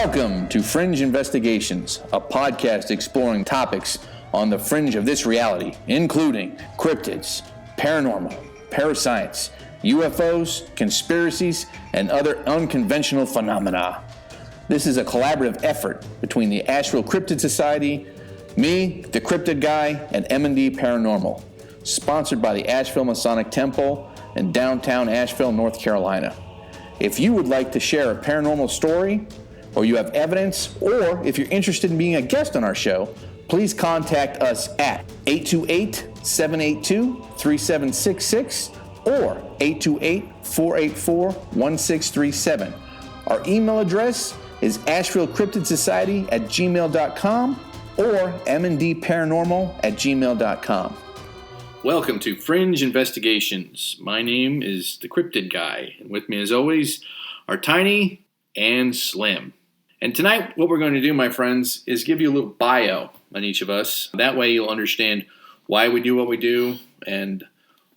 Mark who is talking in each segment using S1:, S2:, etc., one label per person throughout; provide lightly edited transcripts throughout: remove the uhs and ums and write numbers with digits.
S1: Welcome to Fringe Investigations, a podcast exploring topics on the fringe of this reality, including cryptids, paranormal, parascience, UFOs, conspiracies, and other unconventional phenomena. This is a collaborative effort between the Asheville Cryptid Society, me, the Cryptid Guy, and M&D Paranormal, sponsored by the Asheville Masonic Temple in downtown Asheville, North Carolina. If you would like to share a paranormal story, or you have evidence, or if you're interested in being a guest on our show, please contact us at 828-782-3766 or 828-484-1637. Our email address is ashevillecryptidsociety@gmail.com or mndparanormal@gmail.com. Welcome to Fringe Investigations. My name is the Cryptid Guy, and with me as always are Tiny and Slim. And tonight, what we're going to do, my friends, is give you a little bio on each of us. That way you'll understand why we do what we do and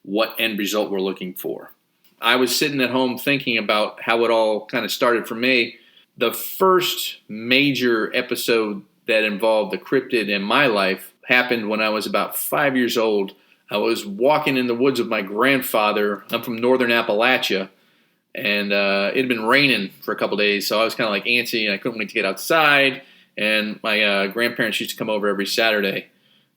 S1: what end result we're looking for. I was sitting at home thinking about how it all kind of started for me. The first major episode that involved the cryptid in my life happened when I was about 5 years old. I was walking in the woods with my grandfather. I'm from northern Appalachia. And it had been raining for a couple days, so I was kind of like antsy, and I couldn't wait to get outside. And my grandparents used to come over every Saturday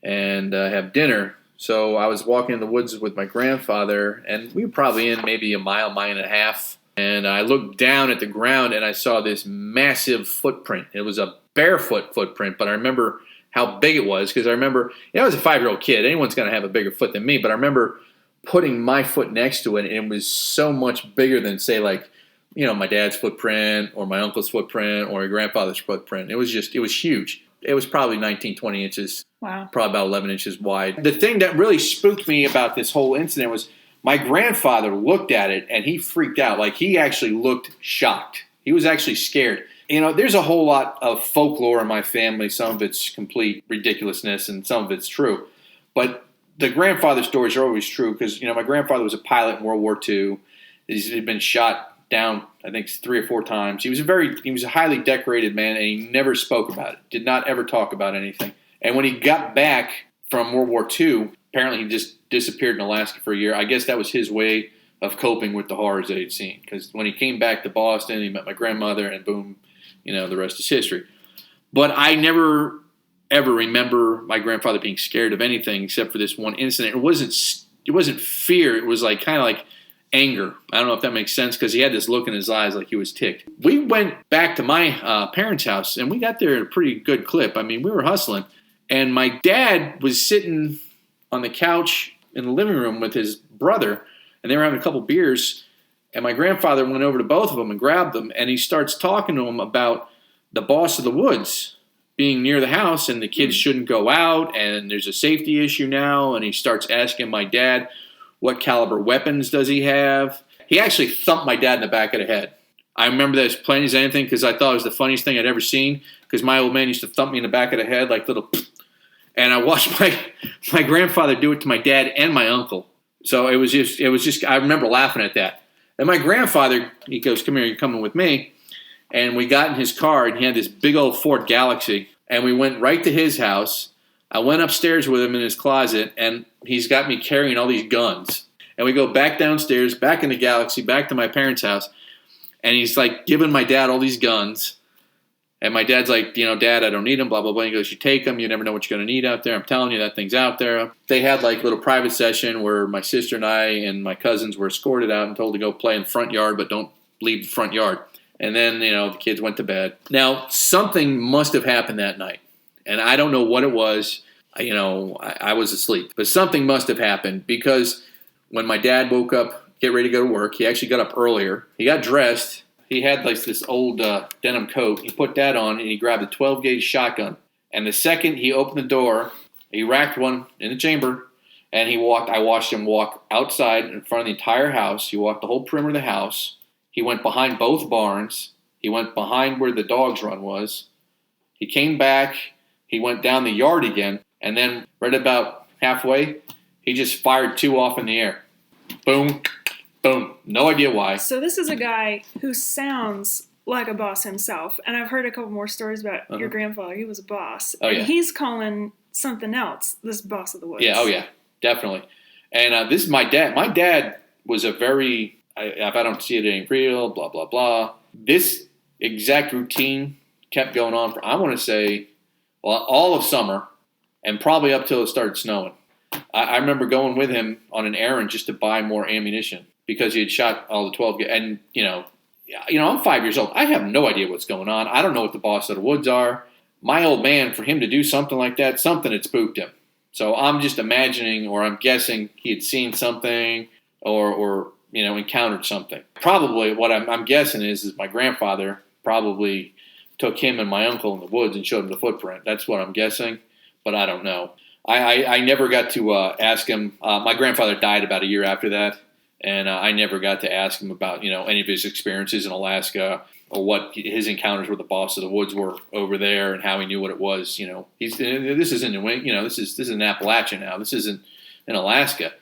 S1: and have dinner. So I was walking in the woods with my grandfather, and we were probably in maybe a mile and a half. And I looked down at the ground, and I saw this massive footprint. It was a barefoot footprint, but I remember how big it was because I remember, I was a 5-year-old kid. Anyone's going to have a bigger foot than me, but I remember putting my foot next to it, and it was so much bigger than, say, like, my dad's footprint or my uncle's footprint or my grandfather's footprint. It was huge. It was probably 19, 20 inches.
S2: Wow.
S1: Probably about 11 inches wide. The thing that really spooked me about this whole incident was my grandfather looked at it, and he freaked out. Like, he actually looked shocked. He was actually scared. There's a whole lot of folklore in my family. Some of it's complete ridiculousness, and some of it's true. But the grandfather stories are always true because, my grandfather was a pilot in World War II. He'd been shot down, I think, 3 or 4 times. He was a highly decorated man, and he never spoke about it, did not ever talk about anything. And when he got back from World War II, apparently he just disappeared in Alaska for a year. I guess that was his way of coping with the horrors that he'd seen. Because when he came back to Boston, he met my grandmother, and boom, the rest is history. But I never ever remember my grandfather being scared of anything except for this one incident. It wasn't fear. It was kind of like anger. I don't know if that makes sense because he had this look in his eyes like he was ticked. We went back to my parents' house, and we got there at a pretty good clip. I mean, we were hustling. And my dad was sitting on the couch in the living room with his brother, and they were having a couple beers. And my grandfather went over to both of them and grabbed them, and he starts talking to them about the boss of the woods being near the house, and the kids shouldn't go out, and there's a safety issue now. And he starts asking my dad, what caliber weapons does he have? He actually thumped my dad in the back of the head. I remember that as plain as anything because I thought it was the funniest thing I'd ever seen because my old man used to thump me in the back of the head like little and I watched my grandfather do it to my dad and my uncle. So it was just I remember laughing at that. And my grandfather, he goes, come here, you're coming with me. And we got in his car, and he had this big old Ford Galaxy. And we went right to his house. I went upstairs with him in his closet, and he's got me carrying all these guns. And we go back downstairs, back in the Galaxy, back to my parents' house. And he's giving my dad all these guns. And my dad's like, Dad, I don't need them, blah, blah, blah. He goes, you take them. You never know what you're going to need out there. I'm telling you, that thing's out there. They had a little private session where my sister and I and my cousins were escorted out and told to go play in the front yard, but don't leave the front yard. And then, the kids went to bed. Now, something must have happened that night. And I don't know what it was. I was asleep. But something must have happened because when my dad woke up, get ready to go to work, he actually got up earlier. He got dressed. He had this old denim coat. He put that on, and he grabbed a 12-gauge shotgun. And the second he opened the door, he racked one in the chamber, and I watched him walk outside in front of the entire house. He walked the whole perimeter of the house. He went behind both barns. He went behind where the dog's run was. He came back. He went down the yard again. And then right about halfway, he just fired 2 off in the air. Boom, boom. No idea why.
S2: So this is a guy who sounds like a boss himself. And I've heard a couple more stories about your grandfather. He was a boss.
S1: Oh,
S2: and
S1: yeah.
S2: he's calling something else this boss of the woods.
S1: Yeah, oh yeah, definitely. And this is my dad. My dad was a very, if I don't see it, it ain't real, blah, blah, blah. This exact routine kept going on for, I want to say, well, all of summer and probably up till it started snowing. I remember going with him on an errand just to buy more ammunition because he had shot all the 12 and I'm 5 years old. I have no idea what's going on. I don't know what the boss of the woods are. My old man, for him to do something like that, something had spooked him. So I'm just imagining, or I'm guessing he had seen something or encountered something. Probably what I'm guessing is my grandfather probably took him and my uncle in the woods and showed him the footprint. That's what I'm guessing, but I don't know. I never got to ask him. My grandfather died about a year after that, and I never got to ask him about any of his experiences in Alaska or what his encounters with the boss of the woods were over there and how he knew what it was. This isn't New England. This is in Appalachia now. This isn't in Alaska.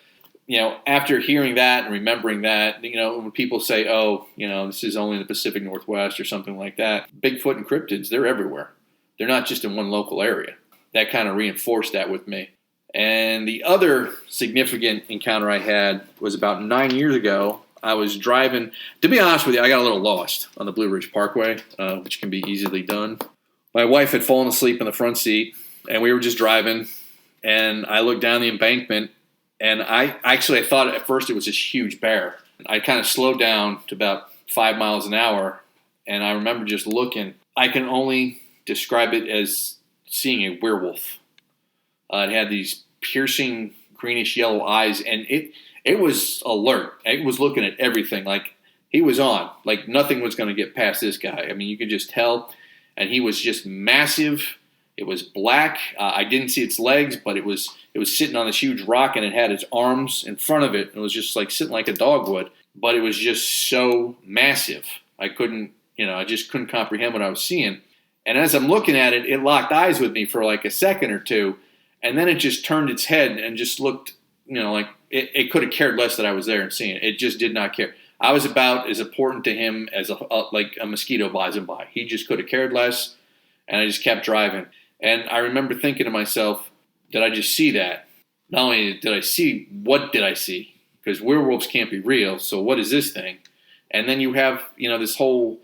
S1: After hearing that and remembering that, when people say, oh, this is only in the Pacific Northwest or something like that, Bigfoot and cryptids, they're everywhere. They're not just in one local area. That kind of reinforced that with me. And the other significant encounter I had was about 9 years ago. I was driving. To be honest with you, I got a little lost on the Blue Ridge Parkway, which can be easily done. My wife had fallen asleep in the front seat, and we were just driving. And I looked down the embankment, and I thought at first it was this huge bear. I kind of slowed down to about 5 miles an hour, and I remember just looking. I can only describe it as seeing a werewolf. It had these piercing greenish yellow eyes, and it was alert. It was looking at everything. Like, he was on. Like, nothing was going to get past this guy. I mean, you could just tell. And he was just massive. It was black. I didn't see its legs, but it was sitting on this huge rock, and it had its arms in front of it. It was just like sitting like a dog would. But it was just so massive. I just couldn't comprehend what I was seeing. And as I'm looking at it, it locked eyes with me for like a second or two. And then it just turned its head and just looked, like it could have cared less that I was there and seeing it. It just did not care. I was about as important to him as like a mosquito buzzing by. He just could have cared less, and I just kept driving. And I remember thinking to myself, did I just see that? Not only did I see, what did I see? Because werewolves can't be real, so what is this thing? And then you have, this whole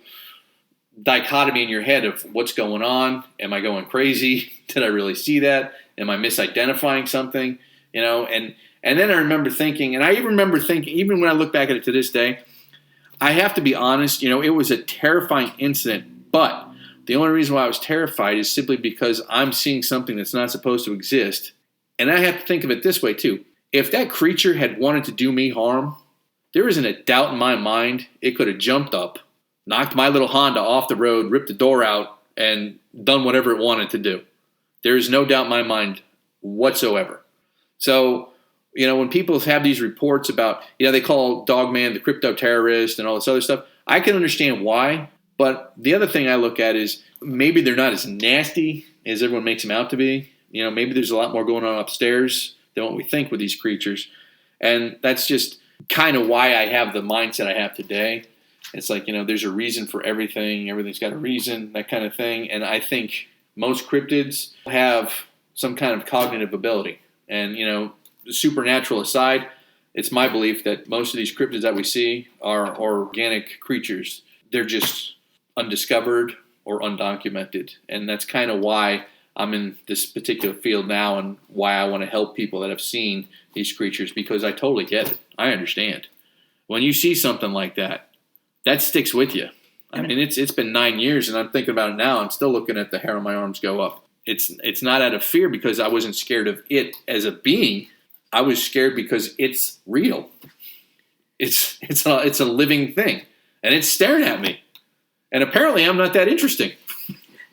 S1: dichotomy in your head of what's going on. Am I going crazy? Did I really see that? Am I misidentifying something? And then I remember thinking, and I even remember thinking, even when I look back at it to this day, I have to be honest, it was a terrifying incident, but the only reason why I was terrified is simply because I'm seeing something that's not supposed to exist. And I have to think of it this way too. If that creature had wanted to do me harm, there isn't a doubt in my mind it could have jumped up, knocked my little Honda off the road, ripped the door out, and done whatever it wanted to do. There is no doubt in my mind whatsoever. So, when people have these reports about, they call Dogman the crypto terrorist and all this other stuff, I can understand why. But the other thing I look at is maybe they're not as nasty as everyone makes them out to be. Maybe there's a lot more going on upstairs than what we think with these creatures. And that's just kind of why I have the mindset I have today. It's like, there's a reason for everything. Everything's got a reason, that kind of thing. And I think most cryptids have some kind of cognitive ability. And, supernatural aside, it's my belief that most of these cryptids that we see are organic creatures. They're just undiscovered or undocumented. And that's kind of why I'm in this particular field now and why I want to help people that have seen these creatures, because I totally get it. I understand. When you see something like that, that sticks with you. I mean, it's been 9 years, and I'm thinking about it now. I'm still looking at the hair on my arms go up. It's not out of fear because I wasn't scared of it as a being. I was scared because it's real. It's a living thing, and it's staring at me. And apparently, I'm not that interesting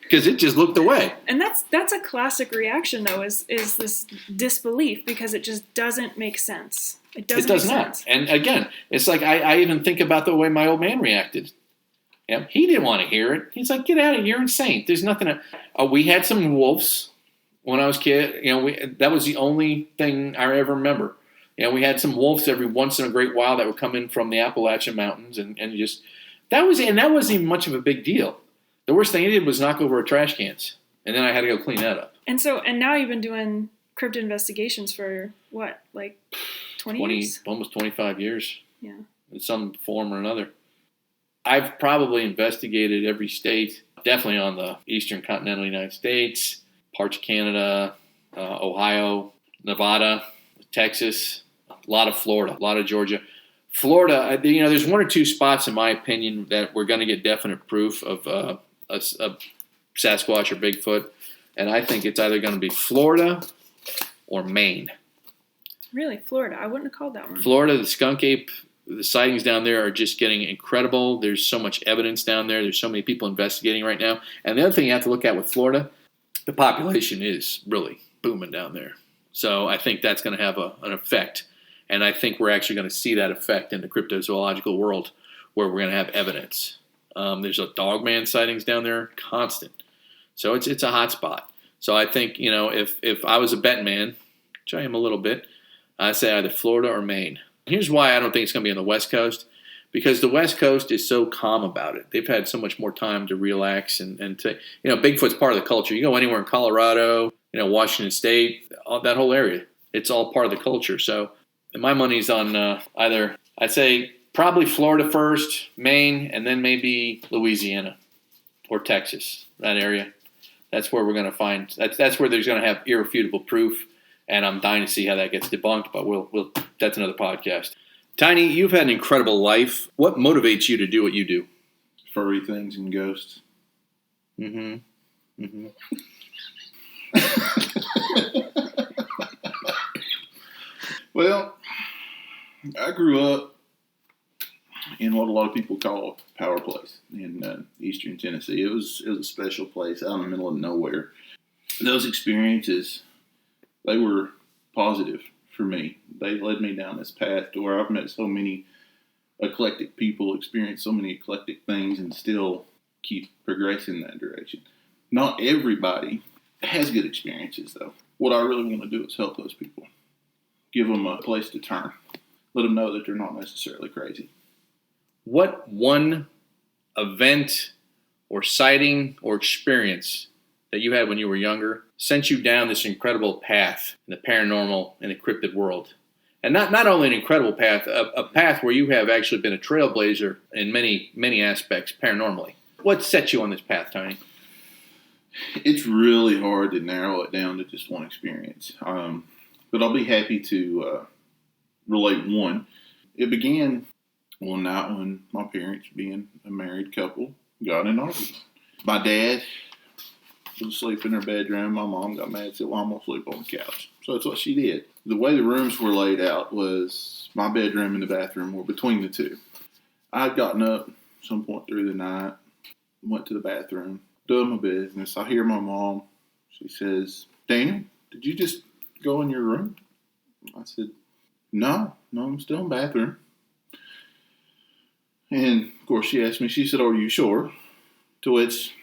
S1: because it just looked away.
S2: And that's a classic reaction, though, is this disbelief because it just doesn't make sense. It does not. Sense.
S1: And again, it's like I even think about the way my old man reacted. He didn't want to hear it. He's like, "Get out of here, you're insane." There's nothing. We had some wolves when I was a kid. That was the only thing I ever remember. We had some wolves every once in a great while that would come in from the Appalachian Mountains, and just That wasn't even much of a big deal. The worst thing he did was knock over our trash cans, and then I had to go clean that up.
S2: And now you've been doing Cryptid Investigations for what, like 20 years?
S1: Almost 25 years.
S2: Yeah.
S1: In some form or another. I've probably investigated every state, definitely on the eastern continental United States, parts of Canada, Ohio, Nevada, Texas, a lot of Florida, a lot of Georgia. Florida, there's one or two spots, in my opinion, that we're going to get definite proof of a Sasquatch or Bigfoot, and I think it's either going to be Florida or Maine.
S2: Really? Florida? I wouldn't have called that one.
S1: Florida, the skunk ape, the sightings down there are just getting incredible. There's so much evidence down there. There's so many people investigating right now. And the other thing you have to look at with Florida, the population is really booming down there. So I think that's going to have an effect. And I think we're actually going to see that effect in the cryptozoological world where we're going to have evidence. There's a dogman sightings down there, constant. So it's a hot spot. So I think, if I was a betting man, which I am a little bit, I'd say either Florida or Maine. Here's why I don't think it's going to be on the West Coast, because the West Coast is so calm about it. They've had so much more time to relax and to, Bigfoot's part of the culture. You go anywhere in Colorado, Washington State, that whole area, it's all part of the culture. So my money's on either, I'd say probably Florida first, Maine, and then maybe Louisiana or Texas, that area. That's where we're going to find, that's where there's going to have irrefutable proof. And I'm dying to see how that gets debunked, but we'll that's another podcast. Tiny, you've had an incredible life. What motivates you to do what you do?
S3: Furry things and ghosts. Well, I grew up in what a lot of people call a power place in eastern Tennessee. It was a special place out in the middle of nowhere. Those experiences, they were positive for me. They led me down this path to where I've met so many eclectic people, experienced so many eclectic things, and still keep progressing in that direction. Not everybody has good experiences, though. What I really want to do is help those people. Give them a place to turn. Let them know that they're not necessarily crazy.
S1: What one event or sighting or experience that you had when you were younger sent you down this incredible path in the paranormal and the cryptid world? And not only an incredible path, a path where you have actually been a trailblazer in many, many aspects paranormally. What set you on this path, Tony?
S3: It's really hard to narrow it down to just one experience. But I'll be happy to relate one. It began one night when my parents, being a married couple, got in an argument. My dad was asleep in her bedroom. My mom got mad and said, well, I'm going to sleep on the couch. So that's what she did. The way the rooms were laid out was my bedroom and the bathroom were between the two. I'd gotten up some point through the night, went to the bathroom, done my business. I hear my mom. She says, Daniel, did you just go in your room? I said, no, I'm still in the bathroom. And, of course, she asked me, she said, are you sure? To which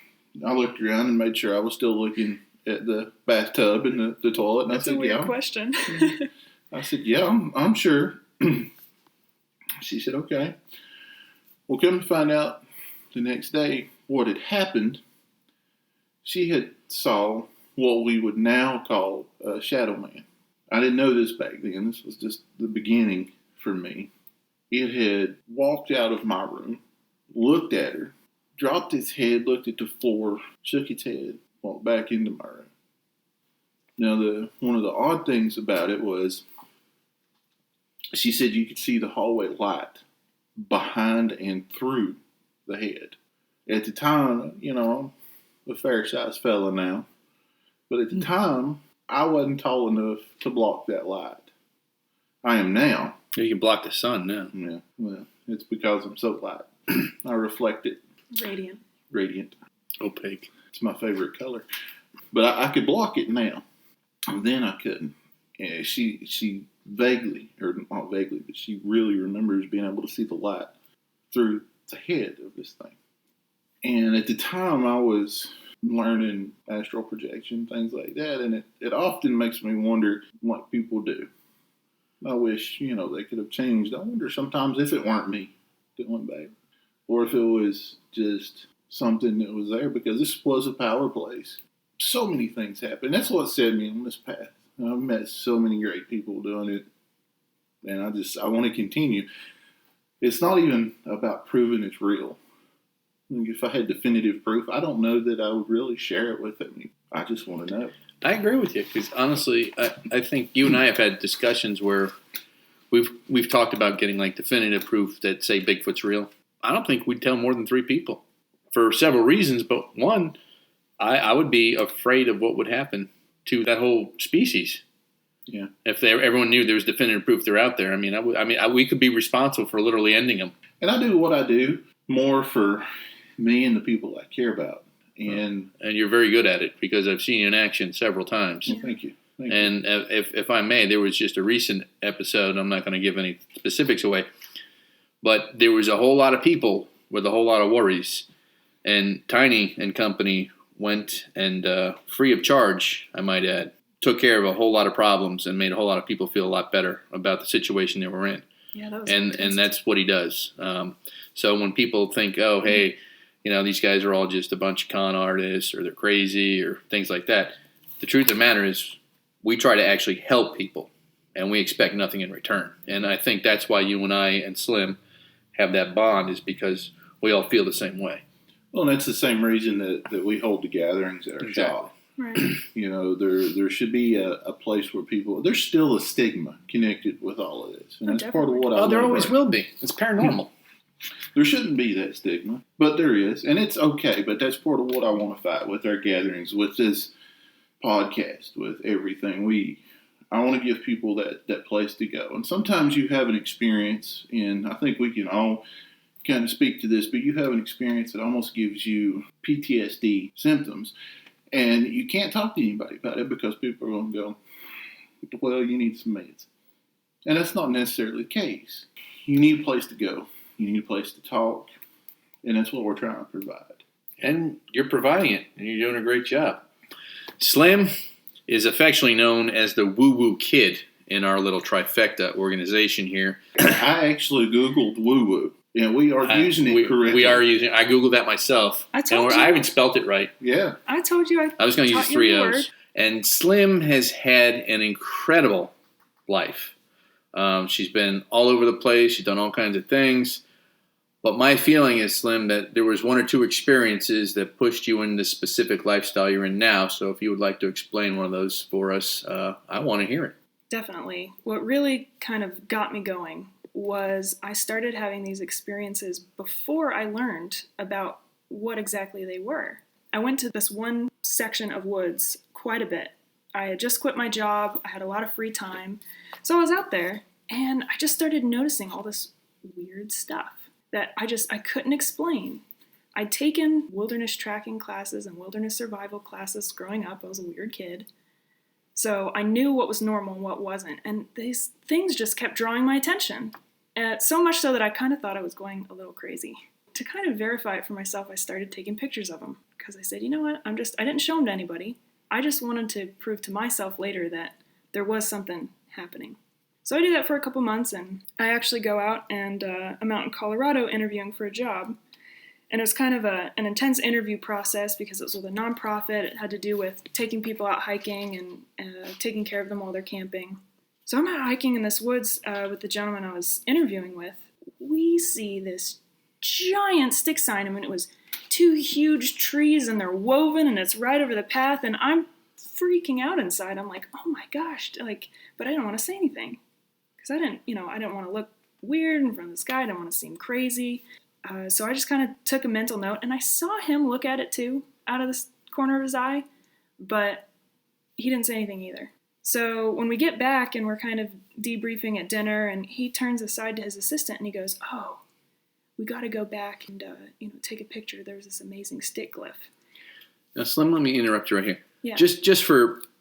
S3: I looked around and made sure I was still looking at the bathtub and the toilet. And
S2: That's
S3: I said,
S2: a weird question.
S3: I said, yeah, I'm sure. She said, okay. Well, come to find out the next day what had happened, she had saw what we would now call a shadow man. I didn't know this back then. This was just the beginning for me. It had walked out of my room, looked at her, dropped its head, looked at the floor, shook its head, walked back into my room. Now, one of the odd things about it was she said you could see the hallway light behind and through the head. At the time, I'm a fair-sized fella now, but at the time, I wasn't tall enough to block that light. I am now.
S1: You can block the sun now.
S3: Yeah, well, it's because I'm so light. I reflect it. Radiant.
S1: Opaque.
S3: It's my favorite color. But I could block it now. And then I couldn't. And she vaguely, or not vaguely, but she really remembers being able to see the light through the head of this thing. And at the time, I was learning astral projection, things like that. And it often makes me wonder what people do. I wish, they could have changed. I wonder sometimes if it weren't me that went back. or if it was just something that was there, because this was a power place. So many things happen. That's what set me on this path. I've met so many great people doing it, and I want to continue. It's not even about proving it's real. If I had definitive proof, I don't know that I would really share it with them. I just want to know.
S1: I agree with you, because honestly, I think you and I have had discussions where we've talked about getting like definitive proof that say Bigfoot's real. I don't think we'd tell more than 3 people for several reasons, but one, I would be afraid of what would happen to that whole species.
S3: Yeah.
S1: If everyone knew there was definitive proof they're out there, we could be responsible for literally ending them. And
S3: I do what I do more for me and the people I care about. And
S1: you're very good at it, because I've seen you in action several times.
S3: Well, thank you.
S1: And if I may, there was just a recent episode. I'm not going to give any specifics away, but there was a whole lot of people with a whole lot of worries, and Tiny and company went and free of charge, I might add, took care of a whole lot of problems and made a whole lot of people feel a lot better about the situation they were in.
S2: Yeah, that was
S1: and that's what he does. So when people think, oh, hey, these guys are all just a bunch of con artists, or they're crazy, or things like that, the truth of the matter is we try to actually help people, and we expect nothing in return. And I think that's why you and I and Slim have that bond, is because we all feel the same way.
S3: Well, and that's the same reason that we hold the gatherings at our shop.
S2: Right.
S3: There should be a place where people, there's still a stigma connected with all of this. And that's part of what I
S1: there always will be. It's paranormal.
S3: There shouldn't be that stigma, but there is. And it's okay, but that's part of what I want to fight with our gatherings, with this podcast, with everything. I want to give people that place to go. And sometimes you have an experience, and I think we can all kind of speak to this, but you have an experience that almost gives you PTSD symptoms. And you can't talk to anybody about it, because people are going to go, well, you need some meds. And that's not necessarily the case. You need a place to go. You need a place to talk. And that's what we're trying to provide.
S1: And you're providing it, and you're doing a great job. Slim is affectionately known as the woo-woo kid in our little trifecta organization here.
S3: I actually Googled woo-woo. Yeah, we are using it correctly.
S1: We are using. I Googled that myself.
S2: I told you.
S1: I even spelt it right.
S3: Yeah.
S2: I told you.
S1: I was going to use 3 O's. And Slim has had an incredible life. She's been all over the place. She's done all kinds of things. But my feeling is, Slim, that there was 1 or 2 experiences that pushed you in the specific lifestyle you're in now. So if you would like to explain one of those for us, I want to hear it.
S2: Definitely. What really kind of got me going was I started having these experiences before I learned about what exactly they were. I went to this one section of woods quite a bit. I had just quit my job. I had a lot of free time. So I was out there, and I just started noticing all this weird stuff that I couldn't explain. I'd taken wilderness tracking classes and wilderness survival classes growing up. I was a weird kid. So I knew what was normal and what wasn't. And these things just kept drawing my attention. So much so that I kind of thought I was going a little crazy. To kind of verify it for myself, I started taking pictures of them. Because I said, you know what, I didn't show them to anybody. I just wanted to prove to myself later that there was something happening. So I do that for a couple months, and I actually go out, and I'm out in Colorado interviewing for a job. And it was kind of an intense interview process, because it was with a nonprofit. It had to do with taking people out hiking and taking care of them while they're camping. So I'm out hiking in this woods with the gentleman I was interviewing with. We see this giant stick sign. I mean, it was 2 huge trees, and they're woven, and it's right over the path. And I'm freaking out inside. I'm like, oh my gosh, but I didn't want to say anything, because I didn't want to look weird in front of this guy. I didn't want to seem crazy. So I just kind of took a mental note, and I saw him look at it too, out of the corner of his eye, but he didn't say anything either. So when we get back and we're kind of debriefing at dinner, and he turns aside to his assistant and he goes, oh, we got to go back and take a picture. There's this amazing stick glyph.
S1: Now, Slim, let me interrupt you right here.
S2: Yeah.
S1: Just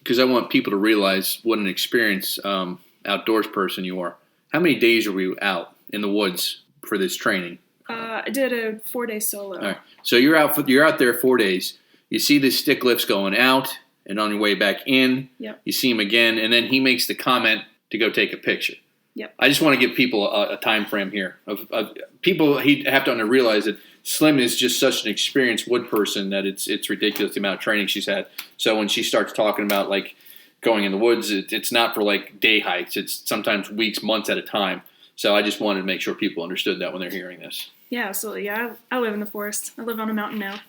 S1: because I want people to realize what an experienced outdoors person you are. How many days are we out in the woods for this training?
S2: I did a 4-day solo.
S1: All right. So you're out there 4 days. You see the stick glyphs going out, and on your way back in,
S2: Yep.
S1: You see him again, and then he makes the comment to go take a picture.
S2: Yep.
S1: I just want to give people a time frame here. Of people have to realize that Slim is just such an experienced wood person that it's ridiculous the amount of training she's had. So when she starts talking about like going in the woods, it's not for like day hikes. It's sometimes weeks, months at a time. So I just wanted to make sure people understood that when they're hearing this.
S2: Yeah, absolutely. Yeah, I live in the forest. I live on a mountain now.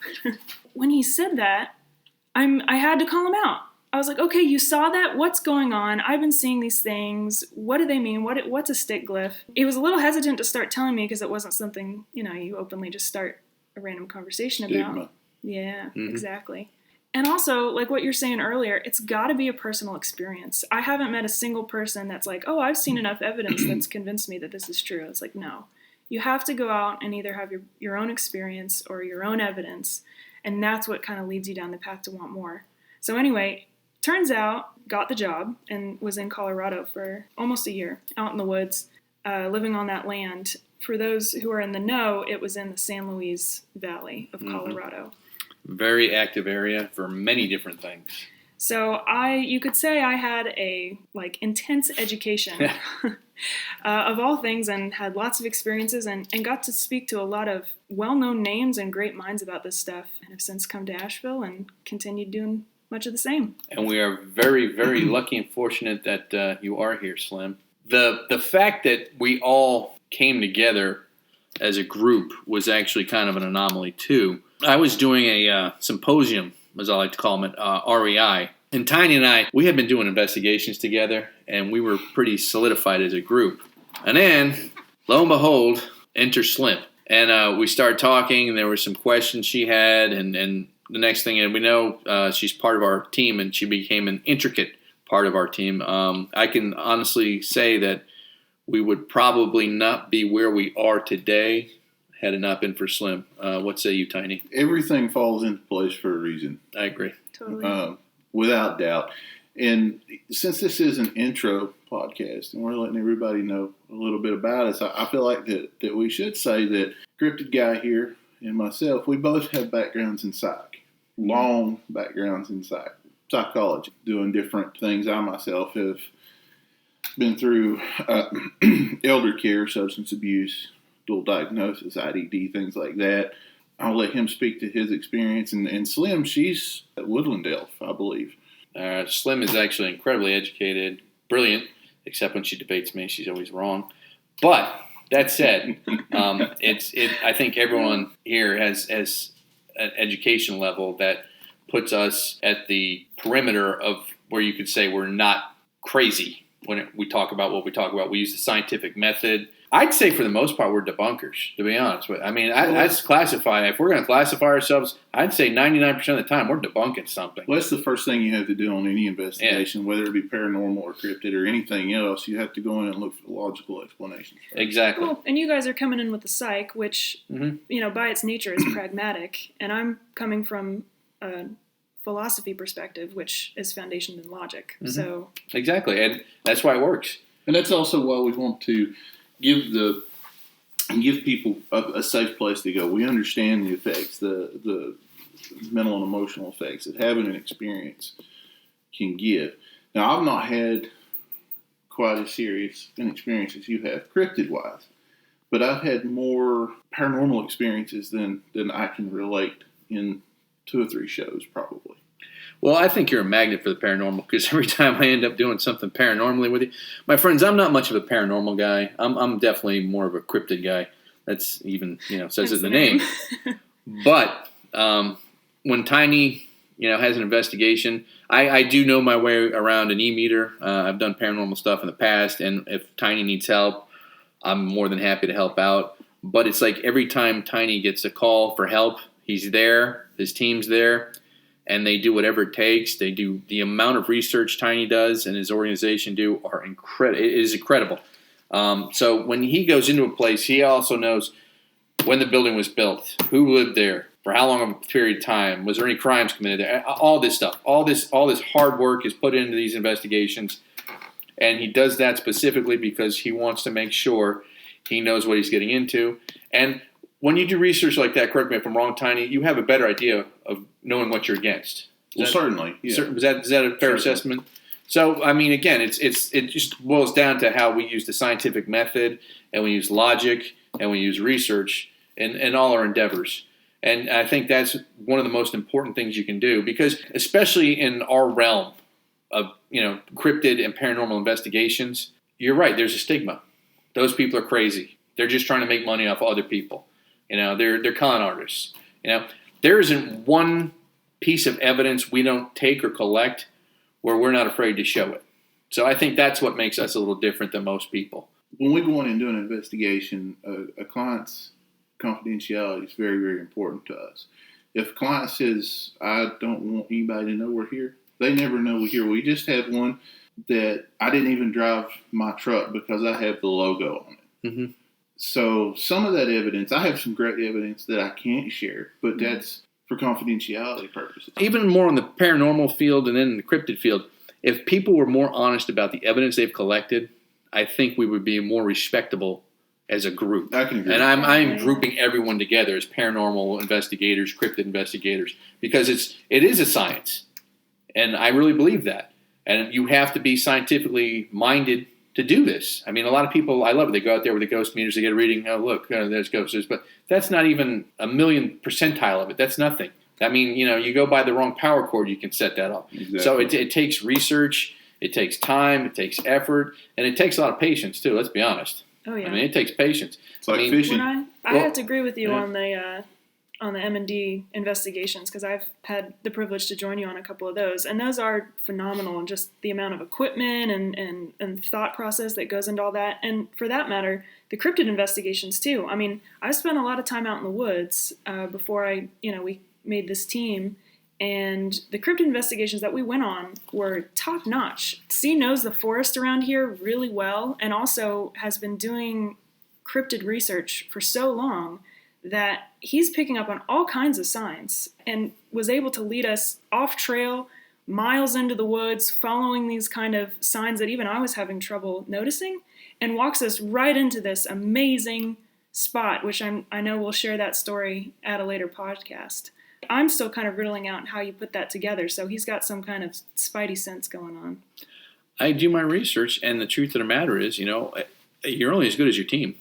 S2: When he said that, I had to call him out. I was like, okay, you saw that? What's going on? I've been seeing these things. What do they mean? What's a stick glyph? He was a little hesitant to start telling me because it wasn't something, you openly just start a random conversation about.
S3: Stigma.
S2: Yeah, exactly. And also, like what you're saying earlier, it's got to be a personal experience. I haven't met a single person that's like, oh, I've seen enough evidence that's convinced me that this is true. It's like, no. You have to go out and either have your own experience or your own evidence, and that's what kind of leads you down the path to want more. So anyway, turns out, got the job and was in Colorado for almost a year, out in the woods, living on that land. For those who are in the know, it was in the San Luis Valley of Colorado.
S1: Very active area for many different things.
S2: So you could say I had a intense education of all things and had lots of experiences and got to speak to a lot of well-known names and great minds about this stuff, and have since come to Asheville and continued doing much of the same.
S1: And we are very, very lucky and fortunate that you are here, Slim. The fact that we all came together as a group was actually kind of an anomaly too. I was doing a symposium, as I like to call them, at REI. And Tiny and I, we had been doing investigations together, and we were pretty solidified as a group. And then, lo and behold, enter Slim. And we started talking, and there were some questions she had, and the next thing we know, she's part of our team, and she became an intricate part of our team. I can honestly say that we would probably not be where we are today had it not been for Slim. What say you, Tiny?
S3: Everything falls into place for a reason.
S1: I agree.
S2: Totally.
S3: Without doubt. And since this is an intro podcast and we're letting everybody know a little bit about us, I feel like that we should say that Cryptid Guy here and myself, we both have backgrounds in psych. Long backgrounds in psychology, doing different things. I myself have been through elder care, substance abuse, dual diagnosis, IDD, things like that. I'll let him speak to his experience. And Slim, she's at Woodland Elf, I believe.
S1: Slim is actually incredibly educated, brilliant, except when she debates me. She's always wrong. But that said, I think everyone here has an education level that puts us at the perimeter of where you could say we're not crazy when we talk about what we talk about. We use the scientific method. I'd say for the most part we're debunkers, to be honest. I mean, I'd classify, if we're going to classify ourselves, I'd say 99% of the time we're debunking something.
S3: Well, that's the first thing you have to do on any investigation, whether it be paranormal or cryptid or anything else. You have to go in and look for the logical explanations.
S1: Exactly.
S2: Well, and you guys are coming in with the psych, which, by its nature is pragmatic. And I'm coming from a philosophy perspective, which is foundationed in logic. So
S1: exactly. And that's why it works.
S3: And that's also why we want to give people a safe place to go. We understand the effects, the mental and emotional effects that having an experience can give. Now, I've not had quite as serious an experience as you have, cryptid-wise, but I've had more paranormal experiences than I can relate in 2 or 3 shows, probably.
S1: Well, I think you're a magnet for the paranormal because every time I end up doing something paranormally with you, my friends, I'm not much of a paranormal guy. I'm definitely more of a cryptid guy. That's even, says it in the name. But when Tiny, has an investigation, I do know my way around an e-meter. I've done paranormal stuff in the past, and if Tiny needs help, I'm more than happy to help out. But it's like every time Tiny gets a call for help, he's there, his team's there. And they do whatever it takes. They do the amount of research Tiny does and his organization do are incredible. It is incredible. So when he goes into a place, he also knows when the building was built, who lived there, for how long of a period of time, was there any crimes committed there, all this stuff. All this hard work is put into these investigations, and he does that specifically because he wants to make sure he knows what he's getting into. And when you do research like that, correct me if I'm wrong, Tiny, you have a better idea of knowing what you're against.
S3: Certainly. Yeah.
S1: Is that a fair assessment? So, I mean, again, it just boils down to how we use the scientific method, and we use logic, and we use research in all our endeavors. And I think that's one of the most important things you can do, because especially in our realm of, cryptid and paranormal investigations, you're right, there's a stigma. Those people are crazy. They're just trying to make money off other people. They're con artists. There isn't one piece of evidence we don't take or collect where we're not afraid to show it. So I think that's what makes us a little different than most people.
S3: When we go in and do an investigation, a client's confidentiality is very, very important to us. If a client says, I don't want anybody to know we're here, they never know we're here. We just had one that I didn't even drive my truck because I have the logo on it.
S1: Mm-hmm.
S3: So some of that evidence, I have some great evidence that I can't share, but that's for confidentiality purposes.
S1: Even more on the paranormal field and then in the cryptid field, if people were more honest about the evidence they've collected, I think we would be more respectable as a group.
S3: I can agree.
S1: And I'm grouping everyone together as paranormal investigators, cryptid investigators, because it is a science. And I really believe that. And you have to be scientifically minded to do this. I mean, a lot of people, I love it. They go out there with the ghost meters, they get a reading. Oh, look, there's ghosts. But that's not even a million percentile of it. That's nothing. I mean, you go by the wrong power cord, you can set that off.
S3: Exactly.
S1: So it takes research, it takes time, it takes effort, and it takes a lot of patience too. Let's be honest.
S2: Oh yeah.
S1: I mean, it takes patience.
S3: It's like fishing.
S2: I have to agree with you on the M&D investigations, because I've had the privilege to join you on a couple of those, and those are phenomenal. And just the amount of equipment and thought process that goes into all that, and for that matter, the cryptid investigations too. I mean, I spent a lot of time out in the woods before we made this team. And the cryptid investigations that we went on were top notch. C knows the forest around here really well, and also has been doing cryptid research for so long that he's picking up on all kinds of signs and was able to lead us off trail, miles into the woods, following these kind of signs that even I was having trouble noticing, and walks us right into this amazing spot, which I know we'll share that story at a later podcast. I'm still kind of riddling out how you put that together, so he's got some kind of spidey sense going on.
S1: I do my research, and the truth of the matter is, you're only as good as your team.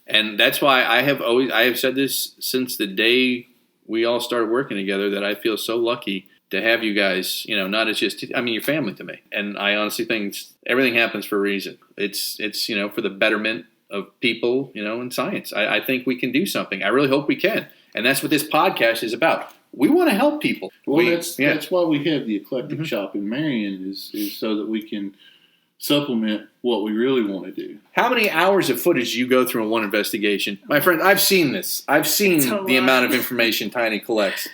S1: And that's why I have said this since the day we all started working together, that I feel so lucky to have you guys, not as just, you're family to me. And I honestly think everything happens for a reason. It's for the betterment of people, in science. I think we can do something. I really hope we can. And that's what this podcast is about. We want to help people.
S3: Well, that's why we have the eclectic shop in Marion, is so that we can supplement what we really want to do.
S1: How many hours of footage do you go through in one investigation? My friend, I've seen this. I've seen the amount of information Tiny collects.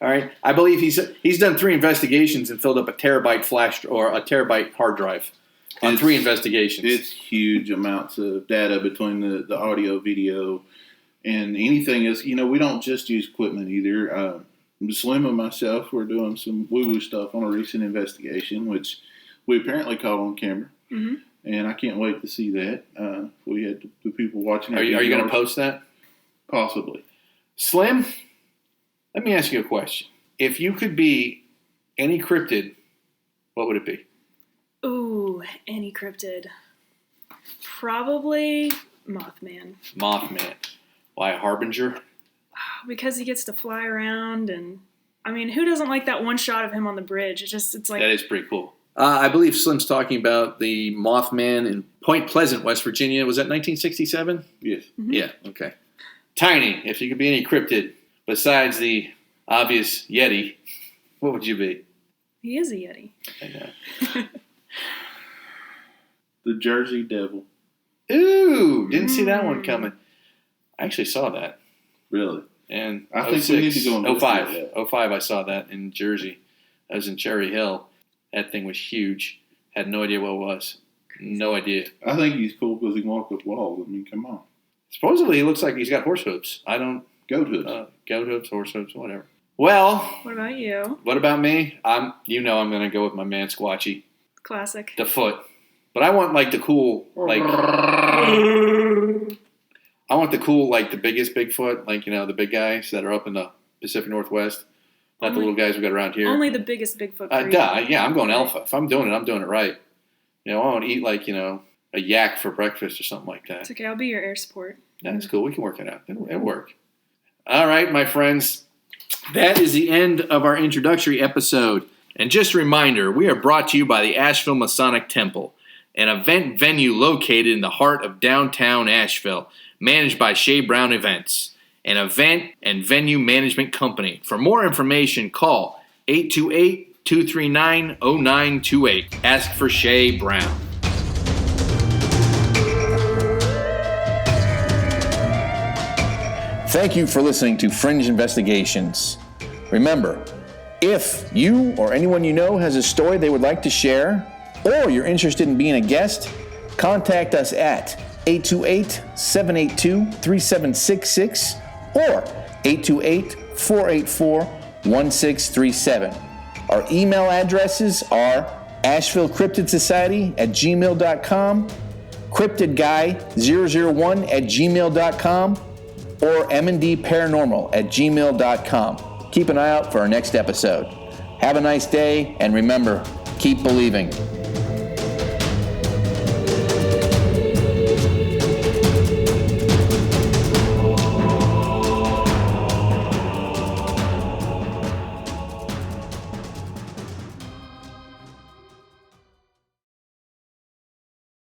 S1: All right? I believe he's done 3 investigations and filled up a terabyte flash or a terabyte hard drive on 3 investigations.
S3: It's huge amounts of data between the audio, video, and anything else. We don't just use equipment either. Slim and myself were doing some woo-woo stuff on a recent investigation, which we apparently caught on camera. Mm-hmm. And I can't wait to see that. We had the people watching.
S1: Are you going to post that?
S3: Possibly.
S1: Slim, let me ask you a question. If you could be any cryptid, what would it be?
S2: Ooh, any cryptid. Probably Mothman.
S1: Mothman. Why, a harbinger?
S2: Because he gets to fly around, and who doesn't like that one shot of him on the bridge? It's like,
S1: that is pretty cool. I believe Slim's talking about the Mothman in Point Pleasant, West Virginia. Was that 1967?
S3: Yes.
S2: Mm-hmm.
S1: Yeah, okay. Tiny, if you could be any cryptid besides the obvious Yeti, what would you be?
S2: He is a Yeti.
S1: I know.
S3: The Jersey Devil.
S1: Ooh, didn't see that one coming. I actually saw that.
S3: Really?
S1: And
S3: I think we need to go and
S1: 05 I saw that in Jersey. I was in Cherry Hill. That thing was huge. Had no idea what it was. No idea.
S3: I think he's cool because he can walk up walls. Come on.
S1: Supposedly he looks like he's got horse hooves. I don't.
S3: Goat hooves.
S1: Goat hooves, horse hooves, whatever. Well.
S2: What about you?
S1: What about me? I'm going to go with my man Squatchy.
S2: Classic.
S1: The foot. But I want the cool, I want the cool, the biggest Bigfoot, the big guys that are up in the Pacific Northwest. Not the little guys we got around here.
S2: Only the biggest Bigfoot.
S1: Yeah, I'm going alpha. If I'm doing it right. I want to eat a yak for breakfast or something like that.
S2: It's okay. I'll be your air support.
S1: That's cool. We can work it out. It'll work. All right, my friends. That is the end of our introductory episode. And just a reminder, we are brought to you by the Asheville Masonic Temple, an event venue located in the heart of downtown Asheville, managed by Shea Brown Events, an event and venue management company. For more information, call 828-239-0928. Ask for Shea Brown.
S4: Thank you for listening to Fringe Investigations. Remember, if you or anyone you know has a story they would like to share, or you're interested in being a guest, contact us at 828-782-3766 or 828-484-1637. Our email addresses are AshevilleCryptidSociety@gmail.com, CryptidGuy001@gmail.com, or mndparanormal@gmail.com. Keep an eye out for our next episode. Have a nice day, and remember, keep believing.